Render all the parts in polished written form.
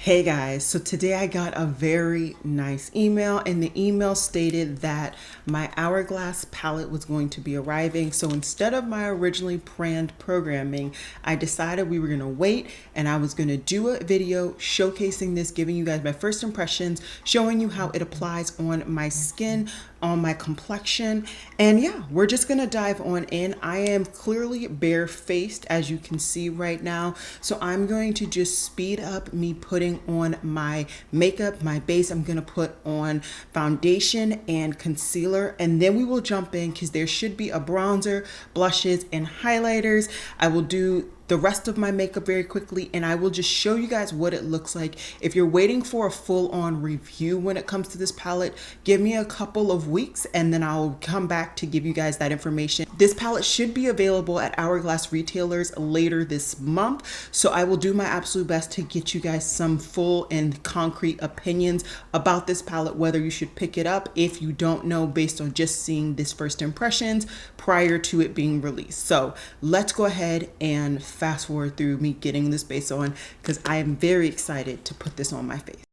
Hey guys, so today I got a very nice email, and the email stated that my Hourglass palette was going to be arriving. So instead of my originally planned programming, I decided we were going to wait and I was going to do a video showcasing this, giving you guys my first impressions, showing you how it applies on my skin, on my complexion. And yeah, we're just gonna dive on in. I am clearly barefaced, as you can see right now, so I'm going to just speed up me putting on my makeup, my base. I'm gonna put on foundation and concealer, and then we will jump in because there should be a bronzer, blushes, and highlighters. I will do the rest of my makeup very quickly, and I will just show you guys what it looks like. If you're waiting for a full-on review when it comes to this palette, give me a couple of weeks and then I'll come back to give you guys that information. This palette should be available at Hourglass retailers later this month, so I will do my absolute best to get you guys some full and concrete opinions about this palette, whether you should pick it up if you don't know based on just seeing this first impressions prior to it being released. So let's go ahead and fast forward through me getting this base on, because I am very excited to put this on my face.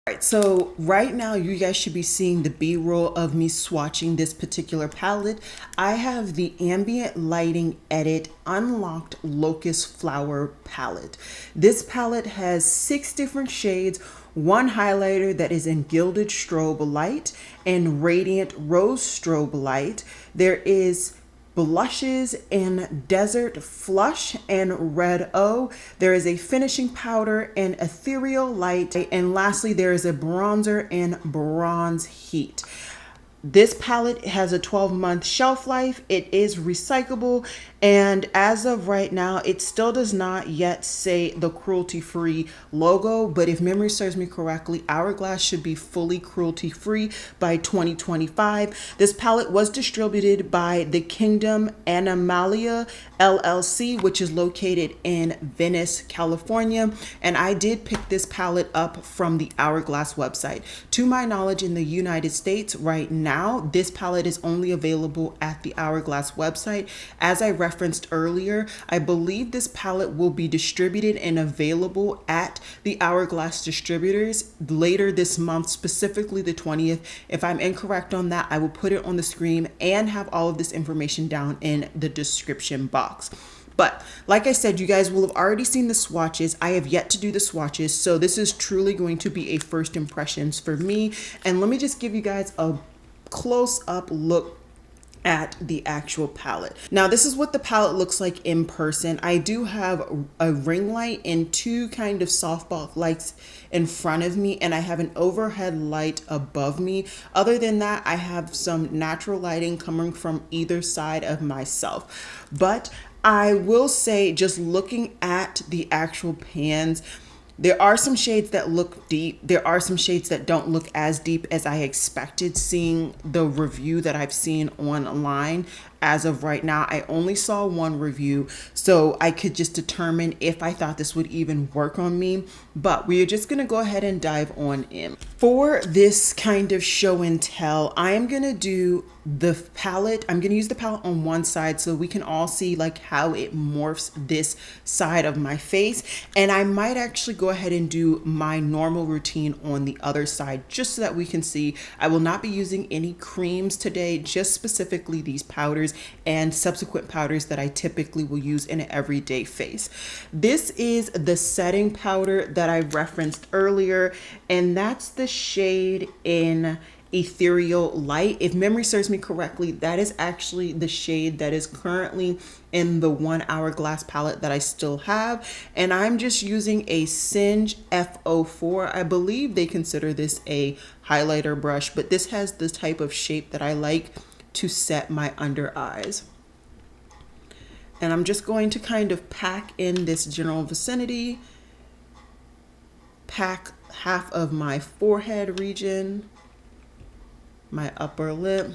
Alright, so right now you guys should be seeing the B-roll of me swatching this particular palette. I have the Ambient Lighting Edit Unlocked Locust Flower palette. This palette has 6 different shades, one highlighter that is in Gilded Strobe Light and Radiant Rose Strobe Light. There is blushes in Desert Flush and Red O. There is a finishing powder in Ethereal Light. And lastly, there is a bronzer in Bronze Heat. This palette has a 12-month shelf life. It is recyclable, and as of right now, it still does not yet say the cruelty-free logo, but if memory serves me correctly, Hourglass should be fully cruelty-free by 2025. This palette was distributed by the Kingdom Animalia LLC, which is located in Venice, California, and I did pick this palette up from the Hourglass website. To my knowledge, in the United States right now, this palette is only available at the Hourglass website. As I referenced earlier, I believe this palette will be distributed and available at the Hourglass distributors later this month, specifically the 20th. If I'm incorrect on that, I will put it on the screen and have all of this information down in the description box. But like I said, you guys will have already seen the swatches. I have yet to do the swatches, so this is truly going to be a first impressions for me. And let me just give you guys a close-up look at the actual palette. Now, this is what the palette looks like in person. I do have a ring light and 2 kind of softball lights in front of me, and I have an overhead light above me. Other than that, I have some natural lighting coming from either side of myself. But I will say, just looking at the actual pans, there are some shades that look deep. There are some shades that don't look as deep as I expected, seeing the review that I've seen online. As of right now, I only saw one review, so I could just determine if I thought this would even work on me. But we are just gonna go ahead and dive on in. For this kind of show and tell, I am gonna do the palette. I'm gonna use the palette on one side so we can all see like how it morphs this side of my face. And I might actually go ahead and do my normal routine on the other side just so that we can see. I will not be using any creams today, just specifically these powders and subsequent powders that I typically will use in an everyday face. This is the setting powder that I referenced earlier, and that's the shade in Ethereal Light. If memory serves me correctly, that is actually the shade that is currently in the one Hourglass palette that I still have. And I'm just using a Singe F04. I believe they consider this a highlighter brush, but this has the type of shape that I like to set my under eyes. And I'm just going to kind of pack in this general vicinity, pack half of my forehead region, my upper lip,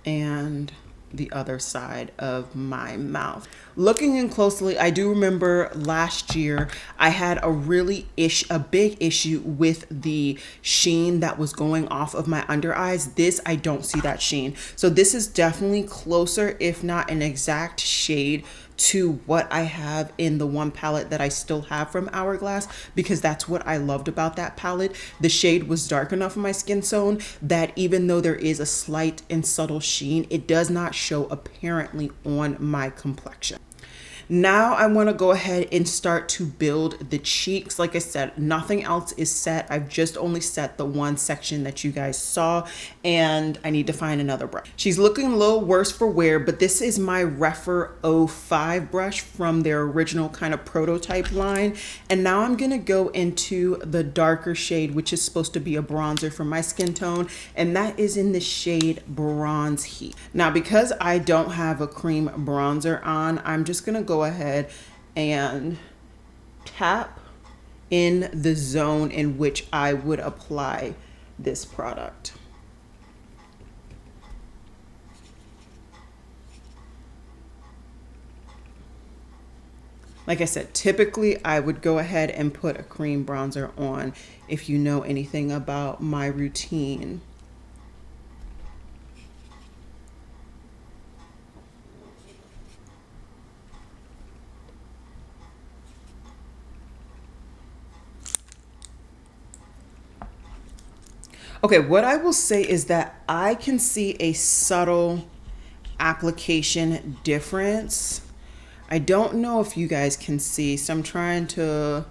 and the other side of my mouth. Looking in closely, I do remember last year I had a big issue with the sheen that was going off of my under eyes. This, I don't see that sheen. So this is definitely closer, if not an exact shade, to what I have in the one palette that I still have from Hourglass, because that's what I loved about that palette. The shade was dark enough in my skin tone that even though there is a slight and subtle sheen, it does not show apparently on my complexion. Now I want to go ahead and start to build the cheeks. Like I said, nothing else is set. I've just only set the one section that you guys saw, and I need to find another brush. She's looking a little worse for wear, but this is my Refer 05 brush from their original kind of prototype line. And now I'm going to go into the darker shade, which is supposed to be a bronzer for my skin tone, and that is in the shade Bronze Heat. Now, because I don't have a cream bronzer on, I'm just going to go ahead and tap in the zone in which I would apply this product. Like I said, typically I would go ahead and put a cream bronzer on if you know anything about my routine. Okay, what I will say is that I can see a subtle application difference. I don't know if you guys can see, so I'm trying to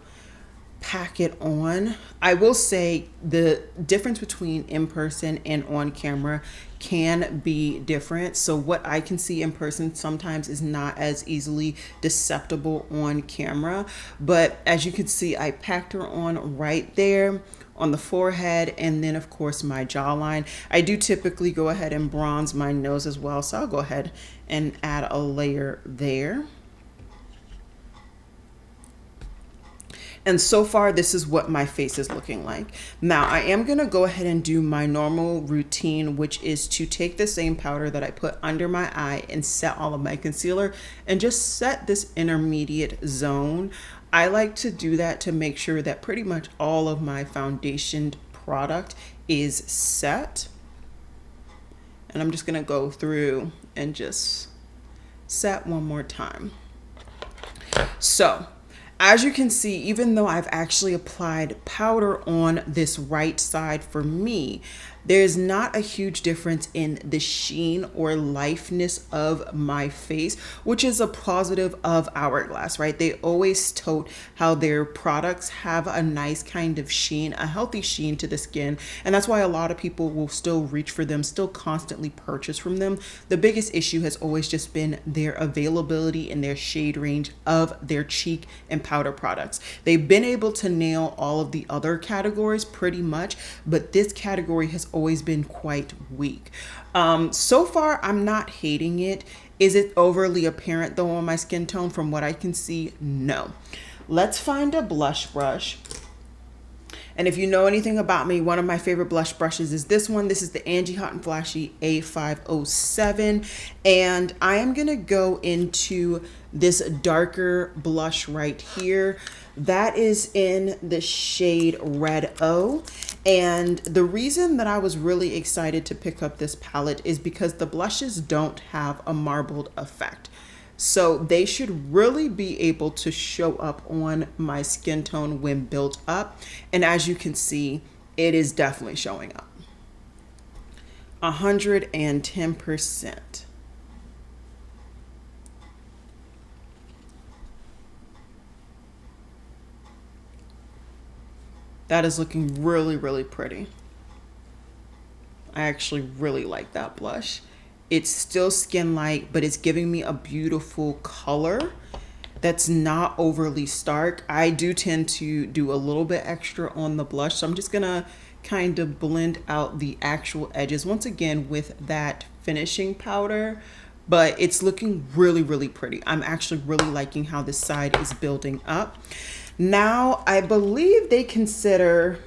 pack it on. I will say the difference between in person and on camera can be different. So what I can see in person sometimes is not as easily deceptible on camera. But as you can see, I packed her on right there on the forehead, and then of course my jawline. I do typically go ahead and bronze my nose as well, so I'll go ahead and add a layer there. And so far, this is what my face is looking like. Now, I am gonna go ahead and do my normal routine, which is to take the same powder that I put under my eye and set all of my concealer and just set this intermediate zone. I like to do that to make sure that pretty much all of my foundation product is set. And I'm just gonna go through and just set one more time. So, as you can see, even though I've actually applied powder on this right side for me, there's not a huge difference in the sheen or lifeness of my face, which is a positive of Hourglass, right? They always tote how their products have a nice kind of sheen, a healthy sheen to the skin. And that's why a lot of people will still reach for them, still constantly purchase from them. The biggest issue has always just been their availability and their shade range of their cheek and powder products. They've been able to nail all of the other categories pretty much, but this category has always been quite weak. So far, I'm not hating it. Is it overly apparent though on my skin tone? From what I can see, no. Let's find a blush brush. And if you know anything about me, one of my favorite blush brushes is this one. This is the Angie Hot and Flashy A507. And I am gonna go into this darker blush right here. That is in the shade Red O. And the reason that I was really excited to pick up this palette is because the blushes don't have a marbled effect. So they should really be able to show up on my skin tone when built up. And as you can see, it is definitely showing up. 110%. That is looking really, really pretty. I actually really like that blush. It's still skin light, but it's giving me a beautiful color that's not overly stark. I do tend to do a little bit extra on the blush, so I'm just gonna kind of blend out the actual edges once again with that finishing powder, but it's looking really, really pretty. I'm actually really liking how this side is building up. Now, I believe they consider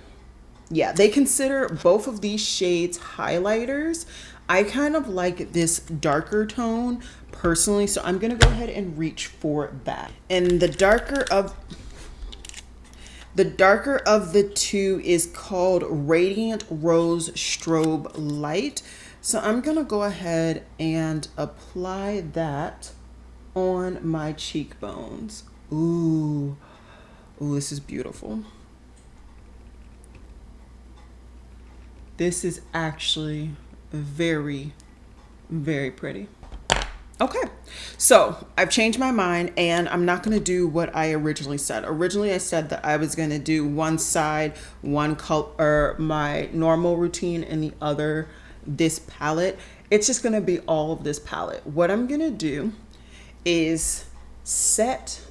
both of these shades highlighters. I kind of like this darker tone personally, so I'm gonna go ahead and reach for that. And the darker of the two is called Radiant Rose Strobe Light. So I'm gonna go ahead and apply that on my cheekbones. Ooh, this is beautiful. This is actually very, very pretty. Okay, so I've changed my mind and I'm not gonna do what I originally said. Originally I said that I was gonna do one side, one color, my normal routine, and the other this palette. It's just gonna be all of this palette. What I'm gonna do is set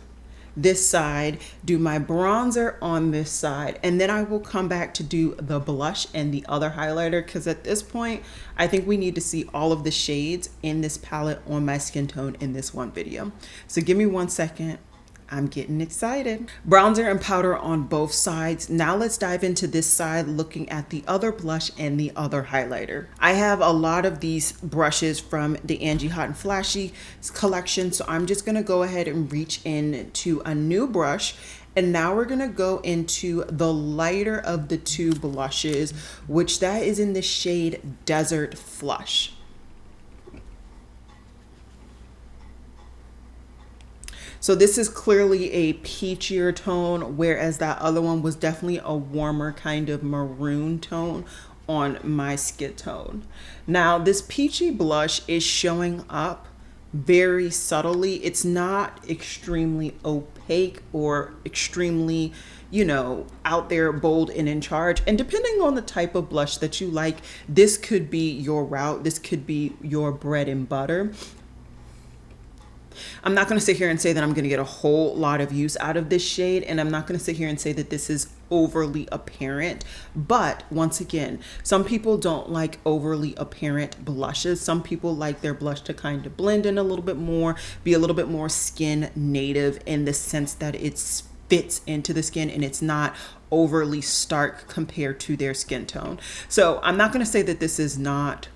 this side, do my bronzer on this side, and then I will come back to do the blush and the other highlighter, because at this point I think we need to see all of the shades in this palette on my skin tone in this one video. So give me 1 second. I'm getting excited. Bronzer and powder on both sides. Now let's dive into this side, looking at the other blush and the other highlighter. I have a lot of these brushes from the Angie Hot and Flashy collection, so I'm just gonna go ahead and reach into a new brush. And now we're gonna go into the lighter of the two blushes, which that is in the shade Desert Flush. So this is clearly a peachier tone, whereas that other one was definitely a warmer kind of maroon tone on my skin tone. Now this peachy blush is showing up very subtly. It's not extremely opaque or extremely, you know, out there, bold and in charge. And depending on the type of blush that you like, this could be your route. This could be your bread and butter. I'm not going to sit here and say that I'm going to get a whole lot of use out of this shade, and I'm not going to sit here and say that this is overly apparent. But once again, some people don't like overly apparent blushes. Some people like their blush to kind of blend in a little bit more, be a little bit more skin native in the sense that it fits into the skin and it's not overly stark compared to their skin tone. So I'm not going to say that this is not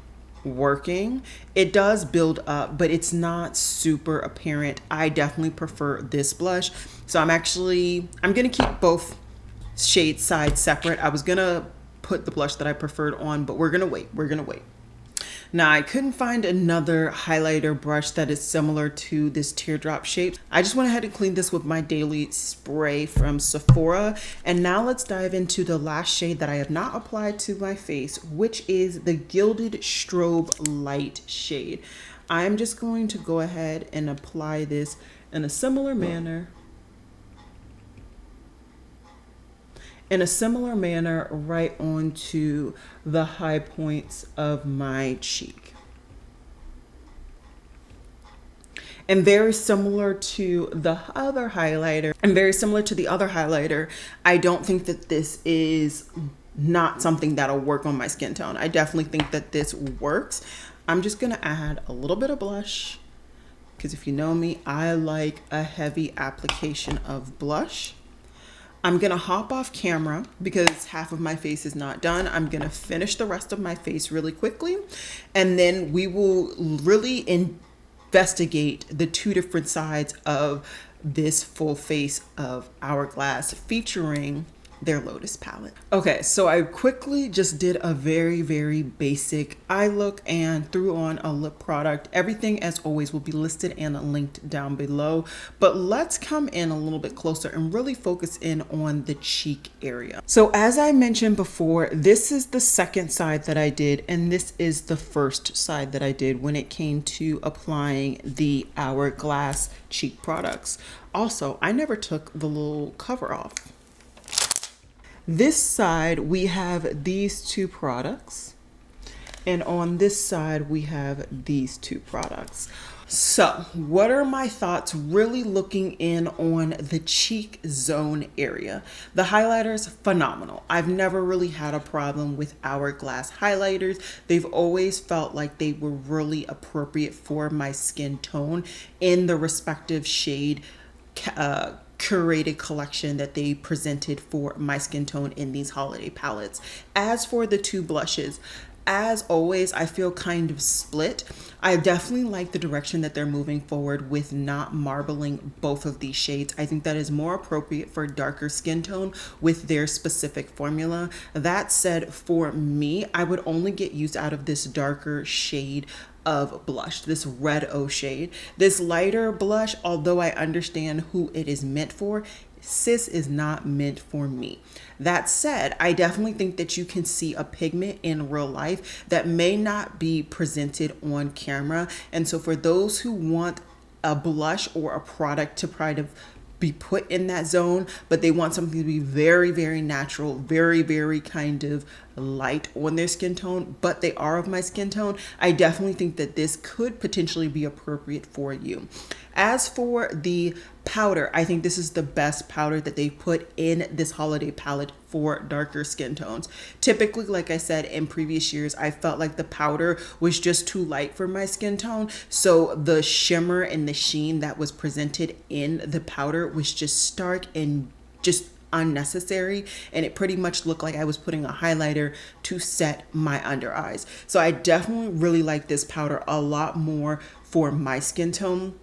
working. It does build up, but it's not super apparent. I definitely prefer this blush. So I'm gonna keep both shade sides separate. I was gonna put the blush that I preferred on, but we're gonna wait. Now, I couldn't find another highlighter brush that is similar to this teardrop shape. I just went ahead and cleaned this with my daily spray from Sephora. And now let's dive into the last shade that I have not applied to my face, which is the Gilded Strobe Light shade. I'm just going to go ahead and apply this in a similar manner. Right onto the high points of my cheek. And very similar to the other highlighter, I don't think that this is not something that'll work on my skin tone. I definitely think that this works. I'm just gonna add a little bit of blush, because if you know me, I like a heavy application of blush. I'm gonna hop off camera because half of my face is not done. I'm gonna finish the rest of my face really quickly, and then we will really investigate the two different sides of this full face of Hourglass featuring their Lotus palette. Okay, so I quickly just did a very, very basic eye look and threw on a lip product. Everything, as always, will be listed and linked down below. But let's come in a little bit closer and really focus in on the cheek area. So as I mentioned before, this is the second side that I did, and this is the first side that I did when it came to applying the Hourglass cheek products. Also, I never took the little cover off. This side, we have these two products. And on this side, we have these two products. So what are my thoughts really looking in on the cheek zone area? The highlighters, phenomenal. I've never really had a problem with Hourglass highlighters. They've always felt like they were really appropriate for my skin tone in the respective shade curated collection that they presented for my skin tone in these holiday palettes. As for the two blushes, as always, I feel kind of split. I definitely like the direction that they're moving forward with not marbling both of these shades. I think that is more appropriate for darker skin tone with their specific formula. That said, for me, I would only get use out of this darker shade of blush, this red O shade. This lighter blush, although I understand who it is meant for, sis, is not meant for me. That said, I definitely think that you can see a pigment in real life that may not be presented on camera. And so for those who want a blush or a product to kind of be put in that zone, but they want something to be very, very natural, very, very kind of light on their skin tone, but they are of my skin tone, I definitely think that this could potentially be appropriate for you. As for the powder, I think this is the best powder that they put in this holiday palette for darker skin tones. Typically, like I said, in previous years, I felt like the powder was just too light for my skin tone. So the shimmer and the sheen that was presented in the powder was just stark and just unnecessary, and it pretty much looked like I was putting a highlighter to set my under eyes. So I definitely really like this powder a lot more for my skin tone.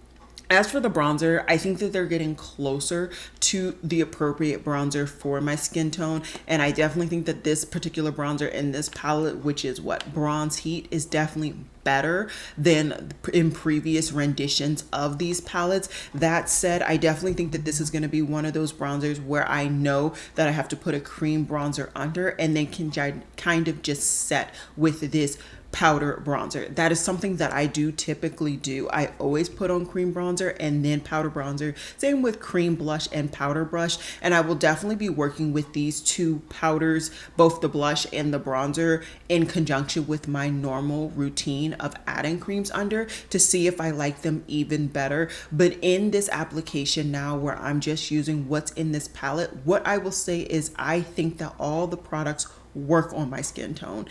As for the bronzer, I think that they're getting closer to the appropriate bronzer for my skin tone. And I definitely think that this particular bronzer in this palette, which is what, Bronze Heat, is definitely better than in previous renditions of these palettes. That said, I definitely think that this is going to be one of those bronzers where I know that I have to put a cream bronzer under and then can kind of just set with this powder bronzer. That is something that I do typically do. I always put on cream bronzer and then powder bronzer. Same with cream blush and powder brush. And I will definitely be working with these two powders, both the blush and the bronzer, in conjunction with my normal routine of adding creams under to see if I like them even better. But in this application now, where I'm just using what's in this palette, what I will say is I think that all the products work on my skin tone.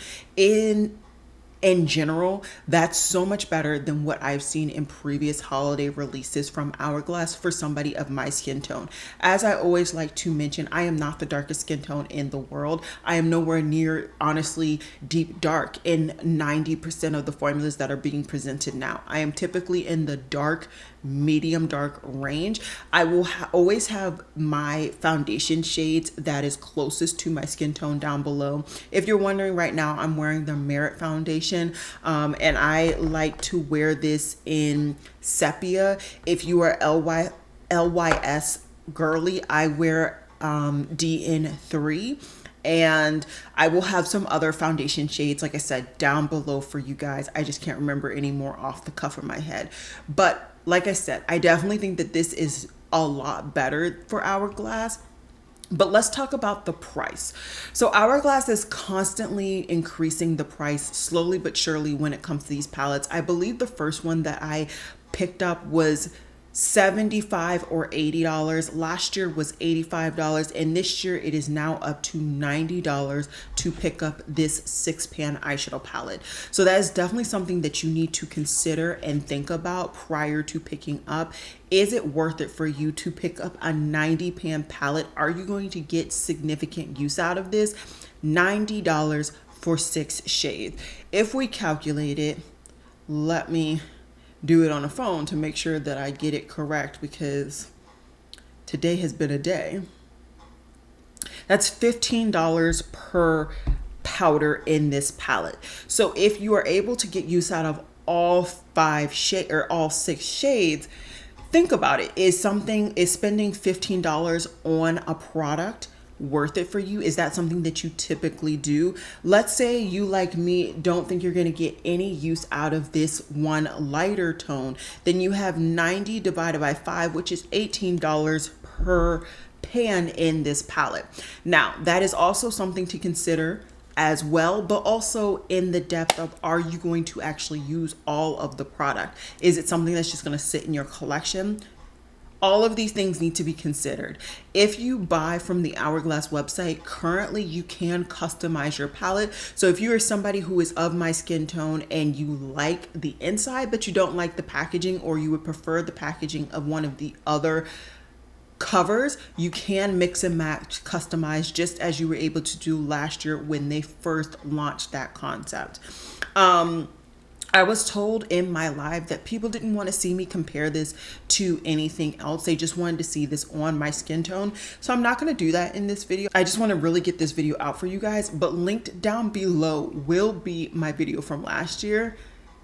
In general, that's so much better than what I've seen in previous holiday releases from Hourglass for somebody of my skin tone. As I always like to mention, I am not the darkest skin tone in the world. I am nowhere near, honestly, deep dark in 90% of the formulas that are being presented now. I am typically in the dark, medium dark range. I will always have my foundation shades that is closest to my skin tone down below. If you're wondering, right now I'm wearing the Merit foundation, and I like to wear this in sepia. If you are LYS girly, I wear DN3. And I will have some other foundation shades, like I said, down below for you guys. I just can't remember any more off the cuff of my head. But like I said, I definitely think that this is a lot better for Hourglass. But let's talk about the price. So Hourglass is constantly increasing the price slowly but surely when it comes to these palettes. I believe the first one that I picked up was $75 or $80. Last year was $85, and this year it is now up to $90 to pick up this 6-pan eyeshadow palette. So that is definitely something that you need to consider and think about prior to picking up. Is it worth it for you to pick up a 90-pan palette? Are you going to get significant use out of this? $90 for 6 shades. If we calculate it, let me do it on a phone to make sure that I get it correct, because today has been a day. That's $15 per powder in this palette. So if you are able to get use out of all 6 shades, think about it. Is spending $15 on a product worth it for you? Is that something that you typically do? Let's say you, like me, don't think you're going to get any use out of this one lighter tone. Then you have 90 divided by 5, which is $18 per pan in this palette. Now, that is also something to consider as well, but also in the depth of, are you going to actually use all of the product? Is it something that's just going to sit in your collection? All of these things need to be considered. If you buy from the Hourglass website, currently you can customize your palette. So if you are somebody who is of my skin tone and you like the inside, but you don't like the packaging, or you would prefer the packaging of one of the other covers, you can mix and match, customize, just as you were able to do last year when they first launched that concept. I was told in my live that people didn't want to see me compare this to anything else. They just wanted to see this on my skin tone. So I'm not going to do that in this video. I just want to really get this video out for you guys. But linked down below will be my video from last year.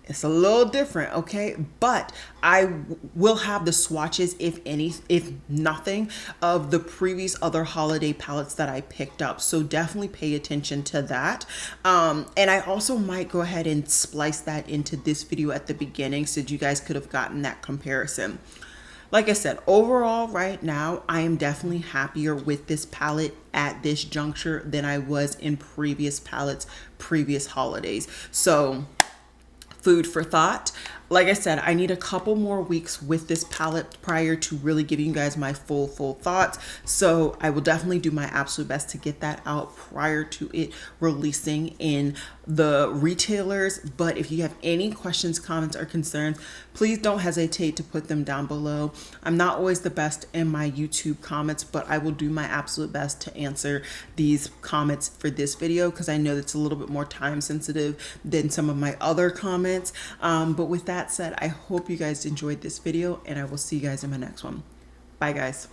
It's a little different, okay? But I will have the swatches, if any, if nothing, of the previous other holiday palettes that I picked up. So definitely pay attention to that. And I also might go ahead and splice that into this video at the beginning so that you guys could have gotten that comparison. Like I said, overall right now, I am definitely happier with this palette at this juncture than I was in previous palettes, previous holidays. So food for thought. Like I said, I need a couple more weeks with this palette prior to really giving you guys my full thoughts. So I will definitely do my absolute best to get that out prior to it releasing in the retailers. But if you have any questions, comments, or concerns, please don't hesitate to put them down below. I'm not always the best in my YouTube comments, but I will do my absolute best to answer these comments for this video, because I know it's a little bit more time sensitive than some of my other comments. But with that said, I hope you guys enjoyed this video, and I will see you guys in my next one. Bye guys.